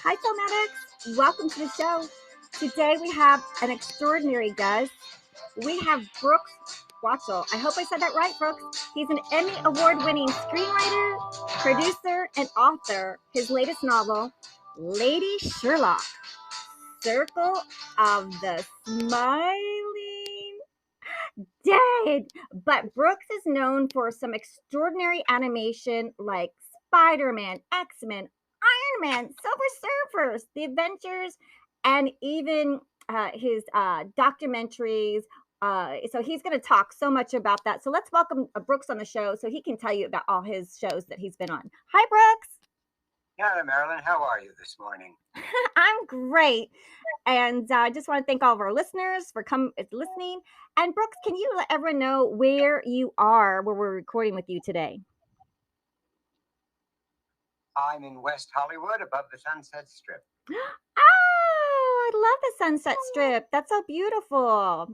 Hi, Filmatics. Welcome to the show. Today we have an extraordinary guest. We have Brooks Wachtel. I hope I said that right, Brooks. He's an Emmy award-winning screenwriter, producer, and author. His latest novel, Lady Sherlock, Circle of the Smiling Dead. But Brooks is known for some extraordinary animation like Spider-Man, X-Men, Iron Man, Silver Surfers, The Adventures, and even his documentaries. So he's going to talk so much about that. So let's welcome Brooks on the show so he can tell you about all his shows that he's been on. Hi, Brooks. Hello, Marilyn. How are you this morning? I'm great. And I just want to thank all of our listeners for listening. And Brooks, can you let everyone know where you are, where we're recording with you today? I'm in West Hollywood above the Sunset Strip. Oh, I love the Sunset Strip. That's so beautiful.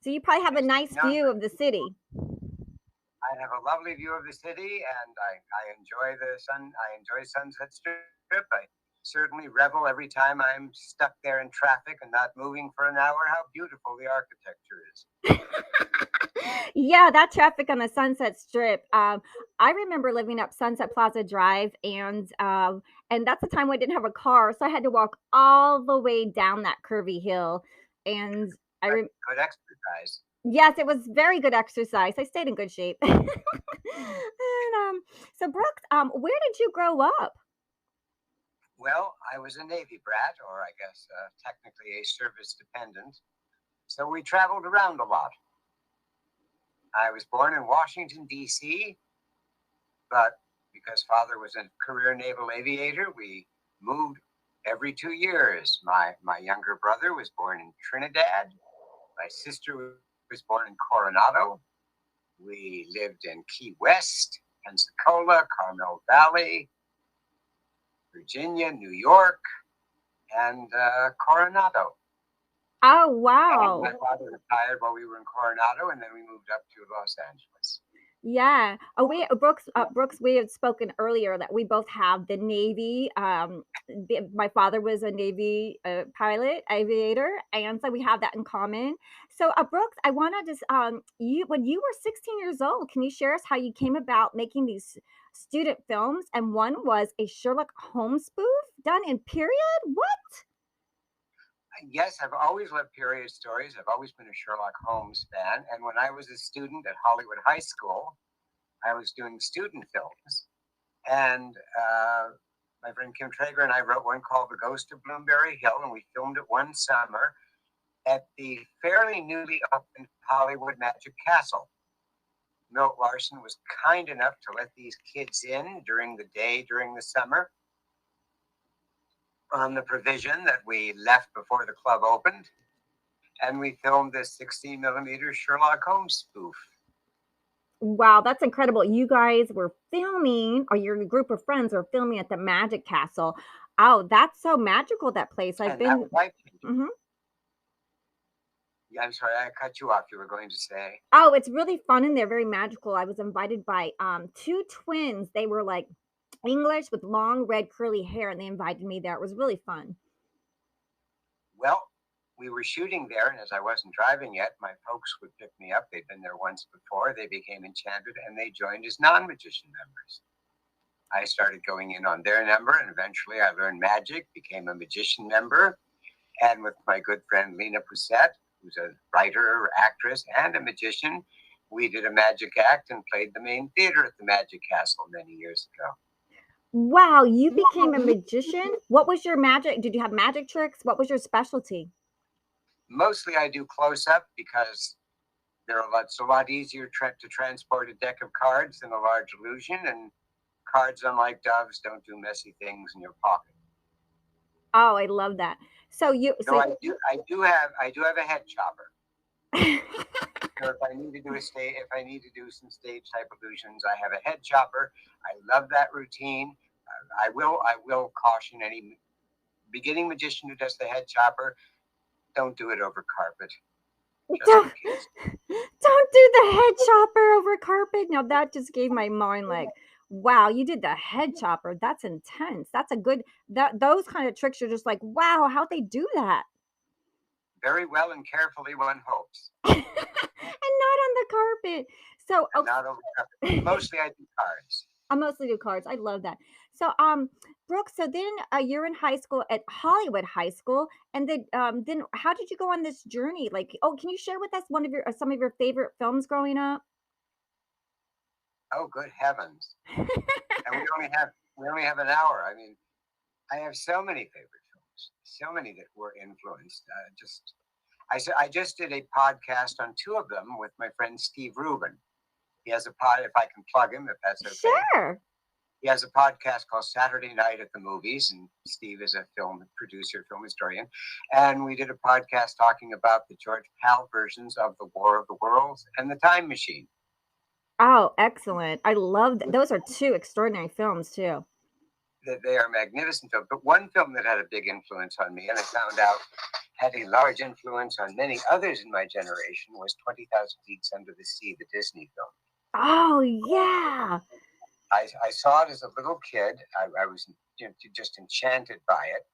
So you probably have a nice view of the city. I have a lovely view of the city, and I enjoy the sun. I enjoy Sunset Strip. I certainly revel every time I'm stuck there in traffic and not moving for an hour. How beautiful the architecture is. Yeah, that traffic on the Sunset Strip. I remember living up Sunset Plaza Drive, and that's the time when I didn't have a car, so I had to walk all the way down that curvy hill. And good exercise. Yes, it was very good exercise. I stayed in good shape. And so Brooks, where did you grow up? Well, I was a Navy brat, or I guess technically a service dependent. So we traveled around a lot. I was born in Washington, D.C., but because father was a career naval aviator, we moved every 2 years. My younger brother was born in Trinidad. My sister was born in Coronado. We lived in Key West, Pensacola, Carmel Valley, Virginia, New York, and Coronado. Oh, wow. And my father retired while we were in Coronado, and then we moved up to Los Angeles. Yeah. Brooks, we had spoken earlier that we both have the Navy. My father was a Navy pilot, aviator, and so we have that in common. So, Brooks, I want to just you when you were 16 years old, can you share us how you came about making these student films? And one was a Sherlock Holmes spoof done in period. What? Yes, I've always loved period stories. I've always been a Sherlock Holmes fan. And when I was a student at Hollywood High School, I was doing student films. And my friend Kim Traeger and I wrote one called The Ghost of Bloomberry Hill, and we filmed it one summer at the fairly newly opened Hollywood Magic Castle. Milt Larson was kind enough to let these kids in during the day, during the summer, on the provision that we left before the club opened, and we filmed this 16 millimeter Sherlock Holmes spoof. Wow, that's incredible. You guys were filming, or your group of friends were filming at the Magic Castle. Oh, that's so magical, that place. I've been. Mm-hmm. Yeah, I'm sorry, I cut you off. You were going to say. Oh, it's really fun in there, very magical. I was invited by two twins. They were like English with long red curly hair, and they invited me there. It was really fun. Well, we were shooting there, and as I wasn't driving yet, my folks would pick me up. They'd been there once before. They became enchanted, and they joined as non-magician members. I started going in on their number, and eventually I learned magic, became a magician member, and with my good friend Lena Poussette, who's a writer, actress, and a magician, we did a magic act and played the main theater at the Magic Castle many years ago. Wow, you became a magician? What was your magic? Did you have magic tricks? What was your specialty? Mostly I do close-up because it's a lot easier to transport a deck of cards than a large illusion, and cards, unlike doves, don't do messy things in your pocket. Oh, I love that. So I do have a head chopper. So if I need to do some stage type illusions, I have a head chopper. I love that routine. I will caution any beginning magician who does the head chopper, don't do it over carpet. Don't do the head chopper over carpet. Now that just gave my mind like, Wow, you did the head chopper. That's intense. That's a good those kind of tricks are just like, wow, how'd they do that? Very well and carefully, one hopes. And not on the carpet. So, And not over mostly I do cards. I mostly do cards. I love that. So, Brooke, so then you're in high school at Hollywood High School, and then how did you go on this journey? Like, oh, can you share with us one of your some of your favorite films growing up? Oh, good heavens! And we only have an hour. I mean, I have so many favorite films, so many that were influenced. I just did a podcast on two of them with my friend Steve Rubin. He has a pod. If I can plug him, if that's okay. Sure. He has a podcast called Saturday Night at the Movies, and Steve is a film producer, film historian. And we did a podcast talking about the George Pal versions of The War of the Worlds and The Time Machine. Oh, excellent. I love those are two extraordinary films too. They are magnificent films. But one film that had a big influence on me, and I found out had a large influence on many others in my generation, was 20,000 Leagues Under the Sea, the Disney film. Oh yeah. I saw it as a little kid. I was just enchanted by it,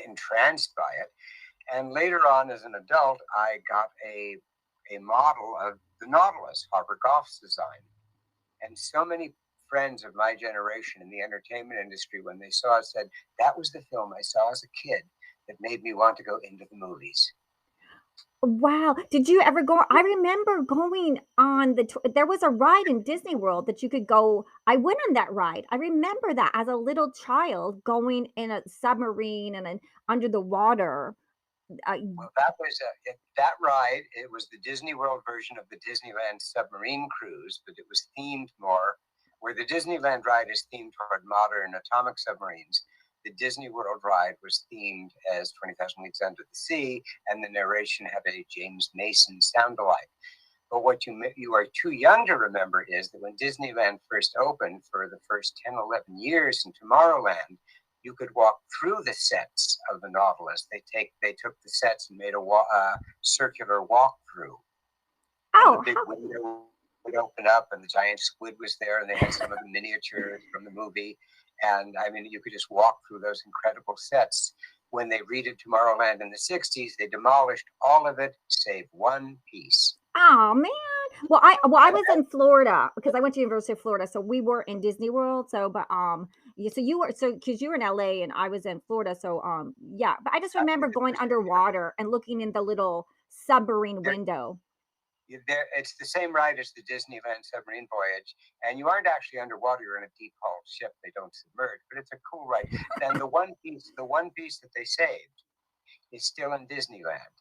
entranced by it. And later on, as an adult, I got a model of the Nautilus, Harper Goff's design. And so many friends of my generation in the entertainment industry, when they saw it, said, that was the film I saw as a kid that made me want to go into the movies. Wow. Did you ever go I remember going on there was a ride in Disney World that you could go I went on that ride. I remember that as a little child going in a submarine and then under the water. Well, that was that ride. It was the Disney World version of the Disneyland submarine cruise, but it was themed more where the Disneyland ride is themed toward modern atomic submarines. The Disney World ride was themed as 20,000 Leagues Under the Sea, and the narration had a James Mason sound alike. But what you are too young to remember is that when Disneyland first opened for the first 10, 11 years in Tomorrowland, you could walk through the sets of the Nautilus. They took the sets and made a circular walkthrough. And the big window would open up, and the giant squid was there, and they had some of the miniatures from the movie. And I mean, you could just walk through those incredible sets. When they redid Tomorrowland in the 60s, they demolished all of it, save one piece. Oh man. Well, I was in Florida because I went to University of Florida, so we were in Disney World. So, but so you were because you were in LA and I was in Florida. So, yeah. But I just remember going underwater and looking in the little submarine window. It's the same ride as the Disneyland submarine voyage, and you aren't actually underwater. You're in a deep hull ship. They don't submerge, but it's a cool ride. And the one piece that they saved is still in Disneyland.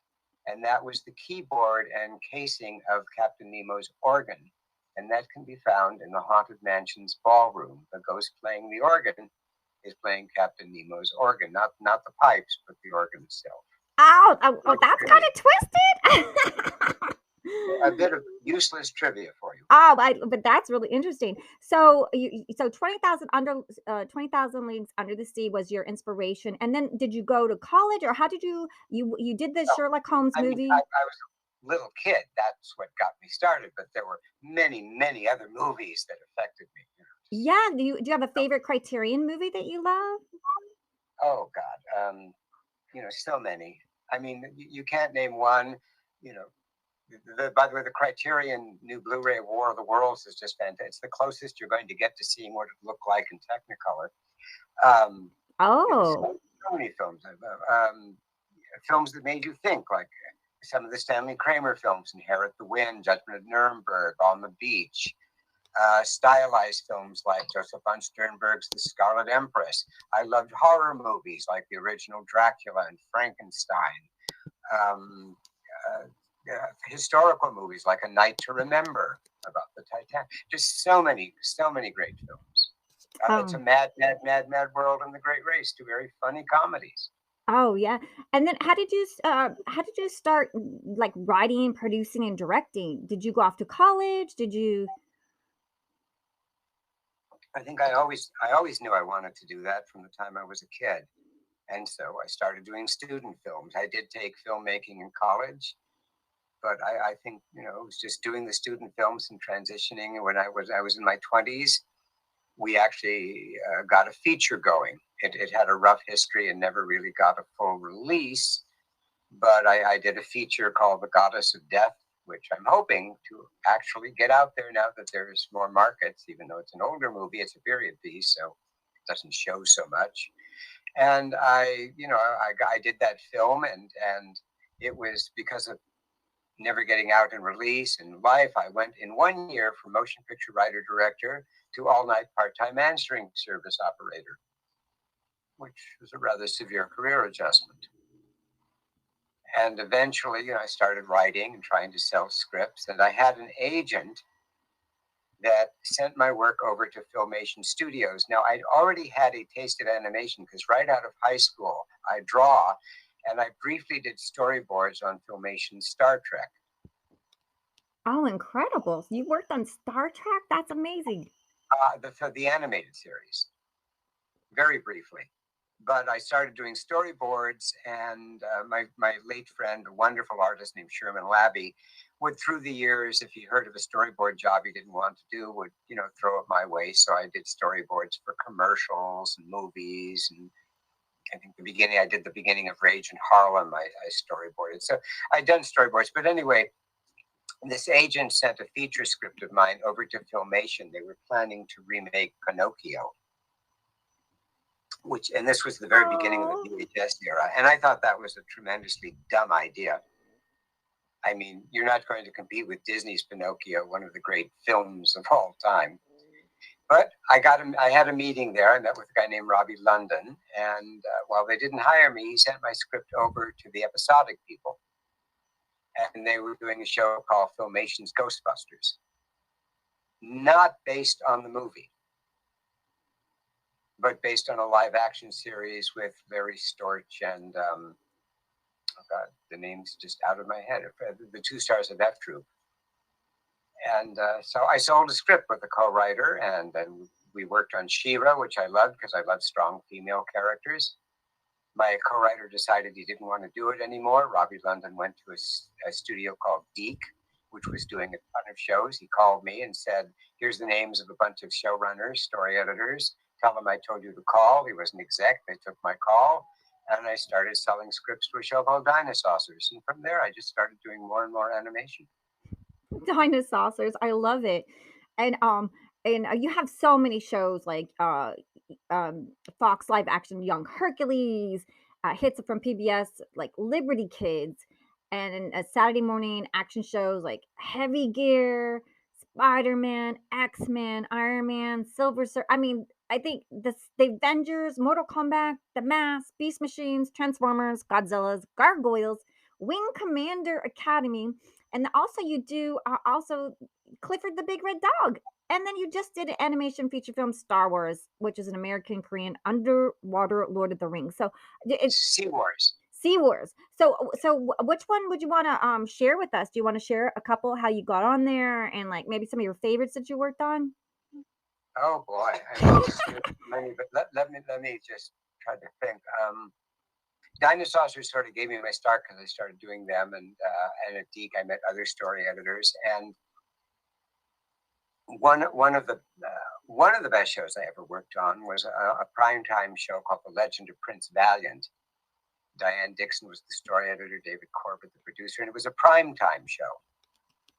And that was the keyboard and casing of Captain Nemo's organ. And that can be found in the Haunted Mansion's ballroom. The ghost playing the organ is playing Captain Nemo's organ, not the pipes, but the organ itself. Oh, that's kind of twisted. A bit of useless trivia for you. Oh, but that's really interesting. So so 20,000 Leagues Under the Sea was your inspiration, and then did you go to college, or how did you did the Sherlock Holmes movie? I was a little kid. That's what got me started. But there were many other movies that affected me. Yeah. Do you have a favorite Criterion movie that you love? Oh God, so many. I mean, you can't name one. You know, by the way, the Criterion new Blu-ray of War of the Worlds is just fantastic. It's the closest you're going to get to seeing what it looked like in Technicolor. So many films. Films that made you think, like some of the Stanley Kramer films, Inherit the Wind, Judgment at Nuremberg, On the Beach. Stylized films like Joseph von Sternberg's The Scarlet Empress. I loved horror movies like the original Dracula and Frankenstein. Historical movies like A Night to Remember about the Titanic. Just so many great films. It's a mad world in The Great Race. Two very funny comedies. Oh yeah. And then how did you start like writing, producing, and directing? Did you go off to college? Did you? I think I always knew I wanted to do that from the time I was a kid, and so I started doing student films. I did take filmmaking in college, but I think it was just doing the student films and transitioning. When I was in my 20s, we actually got a feature going. It had a rough history and never really got a full release, but I did a feature called The Goddess of Death, which I'm hoping to actually get out there now that there's more markets. Even though it's an older movie, it's a period piece, so it doesn't show so much. And I did that film, and it was because of never getting out and release and life. I went in 1 year from motion picture writer director to all-night part-time answering service operator, which was a rather severe career adjustment. And eventually, I started writing and trying to sell scripts, and I had an agent that sent my work over to Filmation Studios. Now, I'd already had a taste of animation because right out of high school, I draw, and I briefly did storyboards on Filmation's Star Trek. Oh, incredible. You worked on Star Trek? That's amazing. The animated series, very briefly. But I started doing storyboards, and my late friend, a wonderful artist named Sherman Labby, would, through the years, if he heard of a storyboard job he didn't want to do, would throw it my way. So I did storyboards for commercials and movies, and I think I did the beginning of Rage in Harlem. I storyboarded. So I'd done storyboards. But anyway, this agent sent a feature script of mine over to Filmation. They were planning to remake Pinocchio, and this was the very beginning of the VHS era. And I thought that was a tremendously dumb idea. I mean, you're not going to compete with Disney's Pinocchio, one of the great films of all time. But I had a meeting there. I met with a guy named Robbie London. And while they didn't hire me, he sent my script over to the episodic people. And they were doing a show called Filmation's Ghostbusters, not based on the movie, but based on a live action series with Larry Storch and, oh God, the name's just out of my head, the two stars of F Troop. And so I sold a script with a co-writer, and then we worked on She-Ra, which I loved because I love strong female characters. My co-writer decided he didn't want to do it anymore. Robbie London went to a studio called Deke, which was doing a ton of shows. He called me and said, here's the names of a bunch of showrunners, story editors. Tell them I told you to call. He was an exec. They took my call, and I started selling scripts to a show called Dinosaurs. And from there, I just started doing more and more animation. Dinosaurs, I love it. And you have so many shows like Fox live action Young Hercules, hits from PBS like Liberty Kids, and Saturday morning action shows like Heavy Gear, Spider-Man, X-Men, Iron Man, Silver Surfer. I mean, I think the Avengers, Mortal Kombat, The Mask, Beast Machines, Transformers, Godzilla's, Gargoyles, Wing Commander Academy, and also you do also Clifford the Big Red Dog. And then you just did an animation feature film, Star Wars, which is an American Korean underwater Lord of the Rings. So it's Sea Wars. Sea Wars. So which one would you want to share with us? Do you want to share a couple how you got on there and like maybe some of your favorites that you worked on? Oh boy, I mean, many, but let me just try to think. Dinosaurs sort of gave me my start because I started doing them, and at Deke I met other story editors, and one of the best shows I ever worked on was a primetime show called The Legend of Prince Valiant. Diane Dixon was the story editor, David Corbett the producer, and it was a primetime show.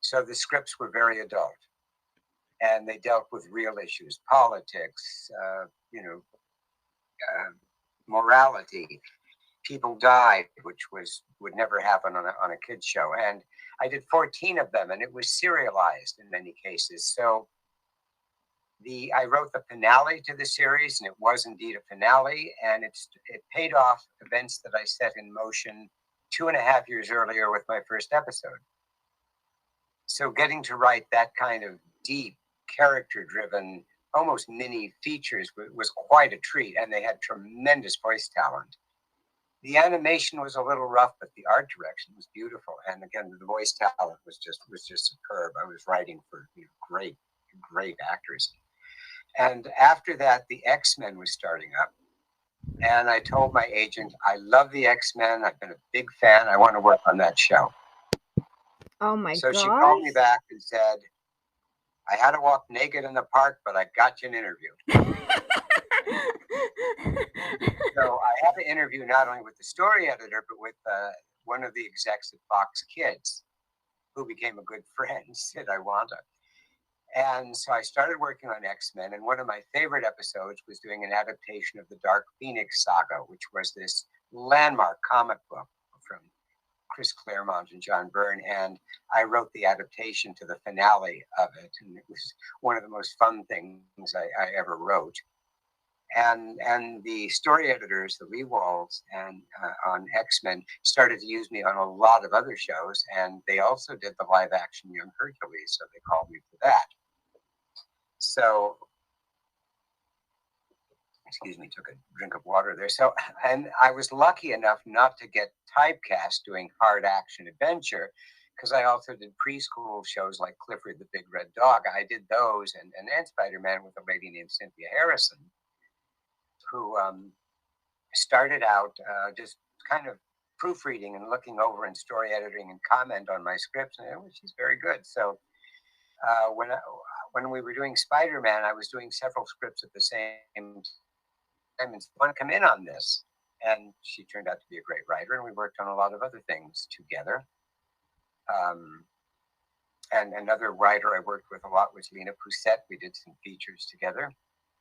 So the scripts were very adult, and they dealt with real issues, politics, morality. People died, which would never happen on a kids show. And I did 14 of them, and it was serialized in many cases. So I wrote the finale to the series, and it was indeed a finale, and it paid off events that I set in motion 2.5 years earlier with my first episode. So getting to write that kind of deep, character-driven, almost mini features was quite a treat, and they had tremendous voice talent. The animation was a little rough, but the art direction was beautiful, and again, the voice talent was just superb. I was writing for great actors. And after that, the X-Men was starting up. And I told my agent, I love the X-Men. I've been a big fan. I want to work on that show. Oh my So gosh. she called me back and said, I had to walk naked in the park, but I got you an interview. So I had to interview not only with the story editor, but with one of the execs at Fox Kids, who became a good friend, Sid Iwanta. And so I started working on X-Men, and one of my favorite episodes was doing an adaptation of the Dark Phoenix saga, which was this landmark comic book from Chris Claremont and John Byrne, and I wrote the adaptation to the finale of it, and it was one of the most fun things I ever wrote. And the story editors, the Lee Walls, and on X-Men started to use me on a lot of other shows, and they also did the live-action Young Hercules, so they called me for that. So, excuse me, took a drink of water there. So, and I was lucky enough not to get typecast doing hard action adventure, because I also did preschool shows like Clifford the Big Red Dog. I did those, and Spider-Man with a lady named Cynthia Harrison, who started out just kind of proofreading and looking over and story editing and comment on my scripts, and she's very good. So when we were doing Spider-Man, I was doing several scripts at the same time, and want to come in on this. And she turned out to be a great writer, and we worked on a lot of other things together. And another writer I worked with a lot was Lena Poussette. We did some features together,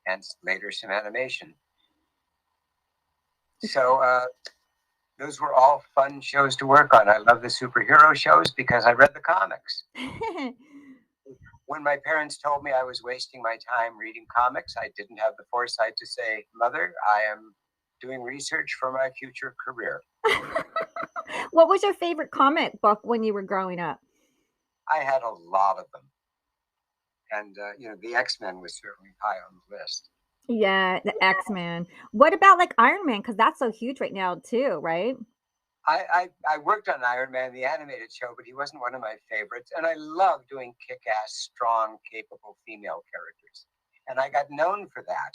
and later some animation. So those were all fun shows to work on. I love the superhero shows because I read the comics. When my parents told me I was wasting my time reading comics, I didn't have the foresight to say, Mother, I am doing research for my future career. What was your favorite comic book when you were growing up? I had a lot of them. And, the X-Men was certainly high on the list. Yeah, the X-Men. What about like Iron Man? Because that's so huge right now too, right? I worked on Iron Man, the animated show, but he wasn't one of my favorites. And I love doing kick-ass, strong, capable female characters. And I got known for that.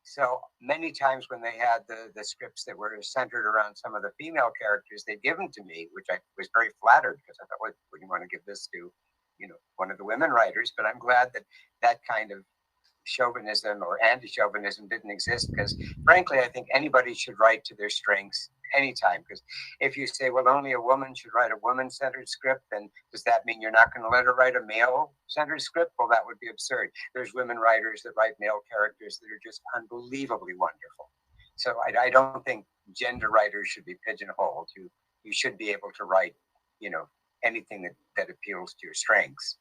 So many times when they had the scripts that were centered around some of the female characters, they'd give them to me, which I was very flattered, because I thought, well, would you want to give this to, one of the women writers? But I'm glad that kind of chauvinism or anti-chauvinism didn't exist, because frankly, I think anybody should write to their strengths anytime. Because if you say, well, only a woman should write a woman-centered script, then does that mean you're not going to let her write a male-centered script? Well, that would be absurd. There's women writers that write male characters that are just unbelievably wonderful. So I don't think gender writers should be pigeonholed. You should be able to write, anything that appeals to your strengths.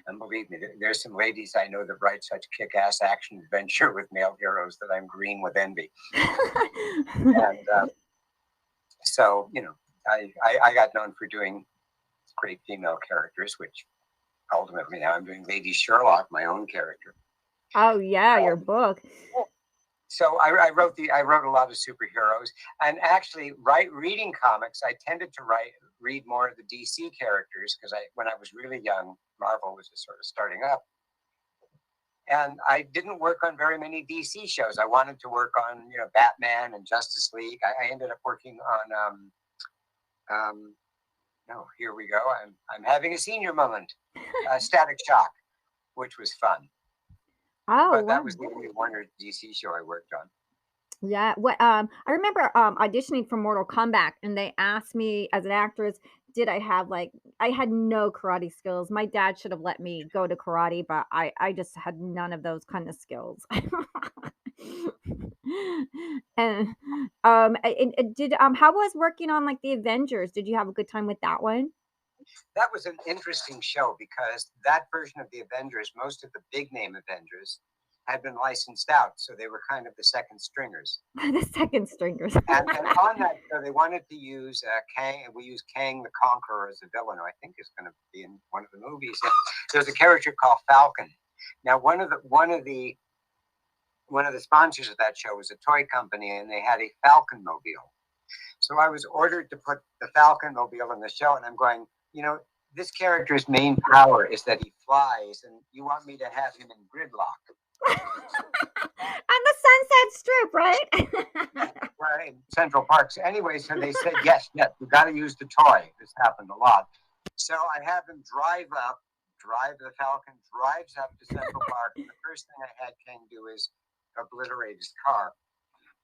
And believe me, there's some ladies I know that write such kick-ass action adventure with male heroes that I'm green with envy. And so, I got known for doing great female characters, which ultimately now I'm doing Lady Sherlock, my own character. Oh yeah, your book. So I wrote a lot of superheroes, and actually, reading comics, I tended to read more of the DC characters, because when I was really young, Marvel was just sort of starting up, and I didn't work on very many DC shows. I wanted to work on Batman and Justice League. I ended up working on here we go. I'm having a senior moment. Static Shock, which was fun. Oh, but that was the only Warner DC show I worked on. Yeah. What I remember auditioning for Mortal Kombat, and they asked me as an actress, did I have I had no karate skills. My dad should have let me go to karate, but I just had none of those kind of skills. And did how was working on the Avengers? Did you have a good time with that one? That was an interesting show, because that version of the Avengers, most of the big name Avengers, had been licensed out, so they were kind of the second stringers. The second stringers. and on that show, they wanted to use Kang. We used Kang the Conqueror as a villain, who I think is going to be in one of the movies. And there's a character called Falcon. Now, one of the sponsors of that show was a toy company, and they had a Falcon mobile. So I was ordered to put the Falcon mobile in the show, and I'm going, this character's main power is that he flies, and you want me to have him in gridlock. On the Sunset Strip, right? Right, Central Park. So anyway, so they said, yes, you got to use the toy. This happened a lot. So I have him drive up, drive the Falcon, drives up to Central Park, and the first thing I had Ken do is obliterate his car.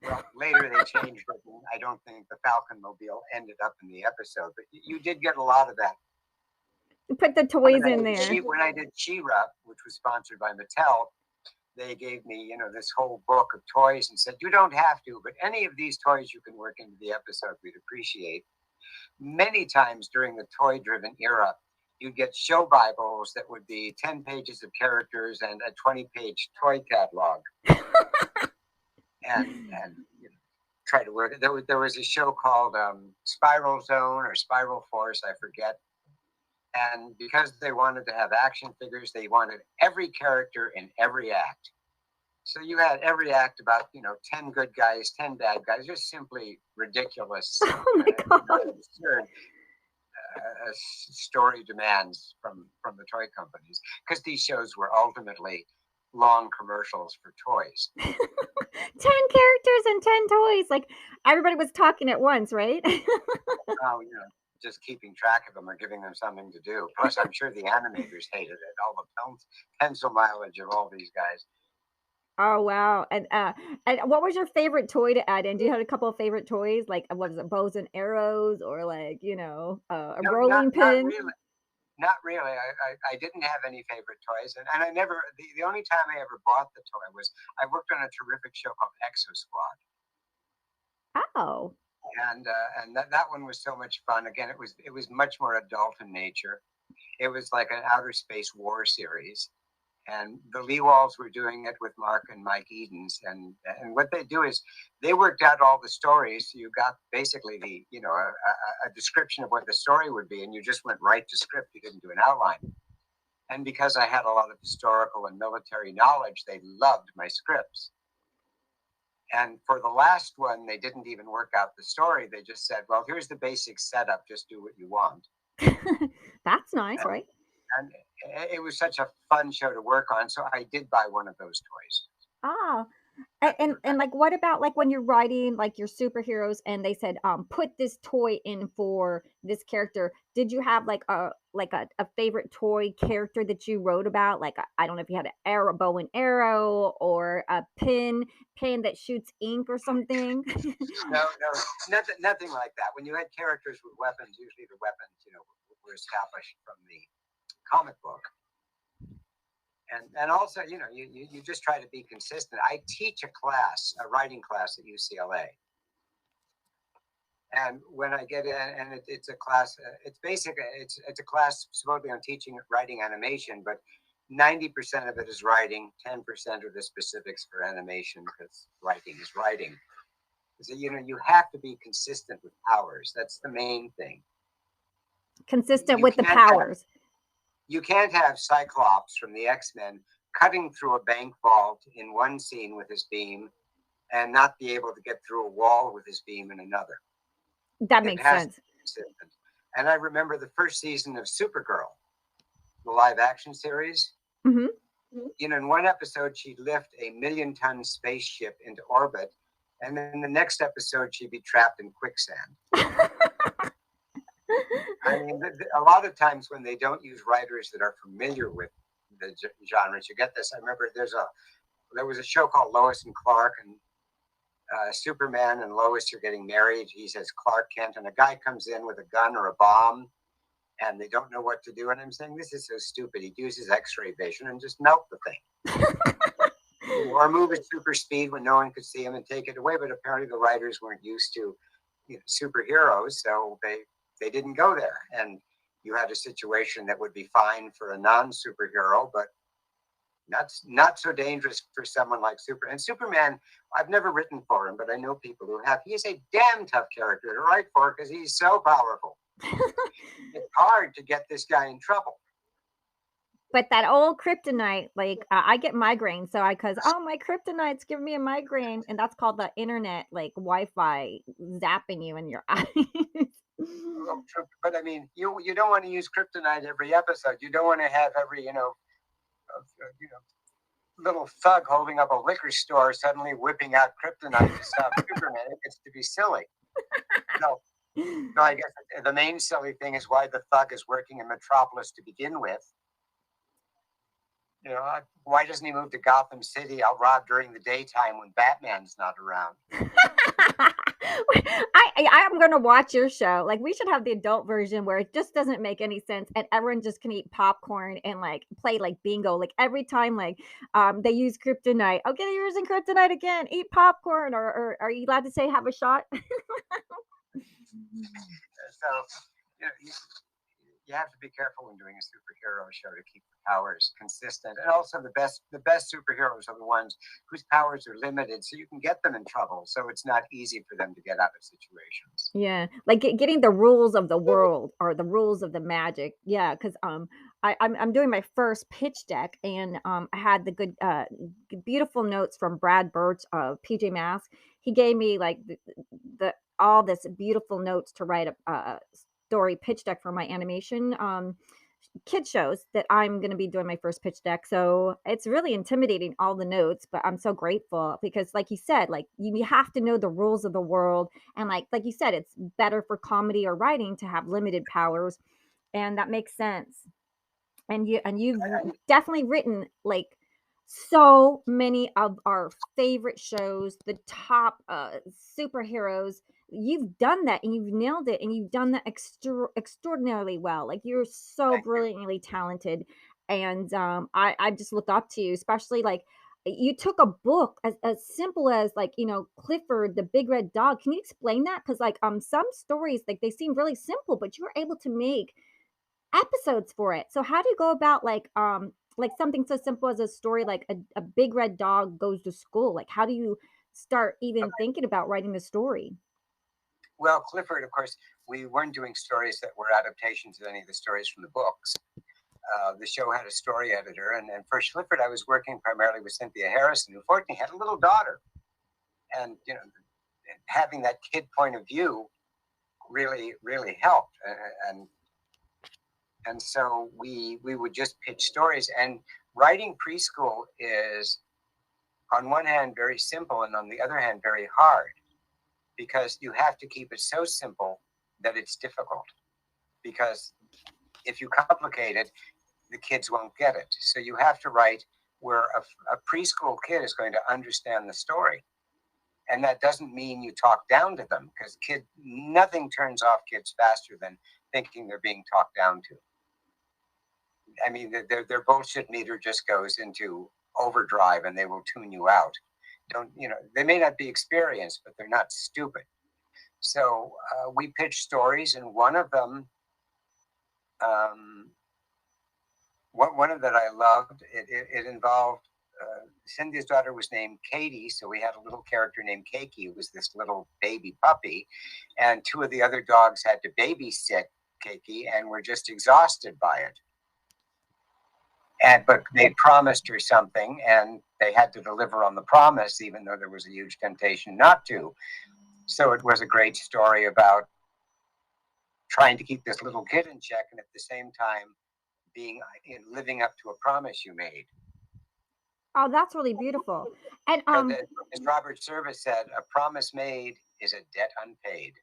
Well, later they changed it, and I don't think the Falcon Mobile ended up in the episode, but you did get a lot of that. Put the toys in there. When I did She-Ra, which was sponsored by Mattel, they gave me, this whole book of toys and said, you don't have to, but any of these toys you can work into the episode, we'd appreciate. Many times during the toy-driven era, you'd get show Bibles that would be 10 pages of characters and a 20-page toy catalog. and try to work it. There was a show called Spiral Zone or Spiral Force, I forget. And because they wanted to have action figures, they wanted every character in every act. So you had every act about, 10 good guys, 10 bad guys, just simply ridiculous. Oh my God. Absurd story demands from the toy companies, because these shows were ultimately long commercials for toys. 10 characters and 10 toys. Like everybody was talking at once, right? Oh, just keeping track of them or giving them something to do. Plus, I'm sure the animators hated it. All the pencil mileage of all these guys. Oh wow! And what was your favorite toy to add in? Do you have a couple of favorite toys? Like what is it, bows and arrows, or like a rolling pin? Not really. I didn't have any favorite toys, and I never. The only time I ever bought the toy was I worked on a terrific show called Exo Squad. Oh. And that one was so much fun. Again, it was much more adult in nature. It was like an outer space war series. And the Leewalds were doing it with Mark and Mike Edens, and what they do is they worked out all the stories. So you got basically a description of what the story would be, and you just went right to script. You didn't do an outline. And because I had a lot of historical and military knowledge, they loved my scripts. And for the last one, they didn't even work out the story. They just said, "Well, here's the basic setup. Just do what you want." That's nice, right? And it was such a fun show to work on, so I did buy one of those toys. Ah, and like what about like when you're writing like your superheroes and they said put this toy in for this character, did you have like a favorite toy character that you wrote about? Like I don't know if you had an bow and arrow or a pen that shoots ink or something. No, nothing like that. When you had characters with weapons, usually the weapons were established from the comic book. And also, you just try to be consistent. I teach a writing class at UCLA. And when I get in, and it's a class, it's a class supposedly on teaching writing animation, but 90% of it is writing, 10% are the specifics for animation, because writing is writing. So, you have to be consistent with powers. That's the main thing. Consistent with the powers. You can't have Cyclops from the X-Men cutting through a bank vault in one scene with his beam and not be able to get through a wall with his beam in another. That makes sense. And I remember the first season of Supergirl, the live action series. Mm-hmm. In one episode, she'd lift a 1,000,000-ton spaceship into orbit, and then the next episode, she'd be trapped in quicksand. I mean, a lot of times when they don't use writers that are familiar with the genres, you get this. I remember there was a show called Lois and Clark, and Superman and Lois are getting married. He says Clark Kent, and a guy comes in with a gun or a bomb, and they don't know what to do. And I'm saying, this is so stupid. He'd use his X-ray vision and just melt the thing. Or move at super speed when no one could see him and take it away. But apparently the writers weren't used to superheroes, so they didn't go there. And you had a situation that would be fine for a non-superhero, but not so dangerous for someone like Superman. I've never written for him, but I know people who have. He's a damn tough character to write for because he's so powerful. It's hard to get this guy in trouble. But that old kryptonite, like I get migraines, so because my kryptonite's giving me a migraine, and that's called the internet, like Wi-Fi zapping you in your eyes. But I mean, you don't want to use kryptonite every episode. You don't want to have every little thug holding up a liquor store suddenly whipping out kryptonite to stop Superman. It gets to be silly. No, I guess the main silly thing is why the thug is working in Metropolis to begin with. Why doesn't he move to Gotham City? I'll rob during the daytime when Batman's not around. I'm gonna watch your show. Like, we should have the adult version where it just doesn't make any sense, and everyone just can eat popcorn and like play like bingo. Like every time, like they use kryptonite. Okay, they're using kryptonite again. Eat popcorn, or are you allowed to say have a shot? So, you have to be careful when doing a superhero show to keep the powers consistent. And also the best superheroes are the ones whose powers are limited, so you can get them in trouble. So it's not easy for them to get out of situations. Yeah, like getting the rules of the world or the rules of the magic. Yeah, because I'm doing my first pitch deck, and I had the beautiful notes from Brad Birch of PJ Masks. He gave me like the all this beautiful notes to write a story pitch deck for my animation kid shows that I'm going to be doing my first pitch deck. So it's really intimidating, all the notes, but I'm so grateful because, like you said, like you have to know the rules of the world, and like you said, it's better for comedy or writing to have limited powers, and that makes sense. And you've definitely written like so many of our favorite shows, the top superheroes. You've done that and you've nailed it, and you've done that extraordinarily well. Like, you're so Thank you. brilliantly talented, and I just look up to you, especially like you took a book as simple as, like, Clifford the Big Red Dog. Can you explain that? Because like some stories, like, they seem really simple, but you were able to make episodes for it. So how do you go about like something so simple as a story like a big red dog goes to school? Like, how do you start even thinking about writing the story? Well, Clifford, of course, we weren't doing stories that were adaptations of any of the stories from the books. The show had a story editor, and for Clifford, I was working primarily with Cynthia Harrison, who fortunately had a little daughter, and having that kid point of view really helped, and so we would just pitch stories. And writing preschool is, on one hand, very simple, and on the other hand, very hard, because you have to keep it so simple that it's difficult. Because if you complicate it, the kids won't get it. So you have to write where a preschool kid is going to understand the story. And that doesn't mean you talk down to them, because nothing turns off kids faster than thinking they're being talked down to. I mean, their bullshit meter just goes into overdrive, and they will tune you out. They may not be experienced, but they're not stupid. So we pitched stories, and one of them, one of that I loved, it involved Cynthia's daughter was named Katie, so we had a little character named Cakey, who was this little baby puppy, and two of the other dogs had to babysit Cakey and were just exhausted by it. But they promised her something, and they had to deliver on the promise, even though there was a huge temptation not to. So it was a great story about trying to keep this little kid in check, and at the same time living up to a promise you made. Oh, that's really beautiful. And as Robert Service said, a promise made is a debt unpaid.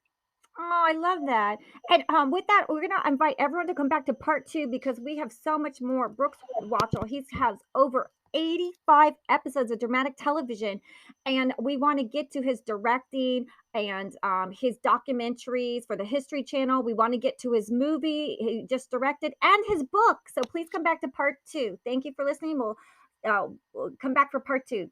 oh, I love that. And with that, we're gonna invite everyone to come back to part two because we have so much more. Brooks Wachtel, he has over 85 episodes of dramatic television, and we want to get to his directing and his documentaries for the History Channel. We want to get to his movie he just directed and his book. So please come back to part two. Thank you for listening. We'll come back for part two.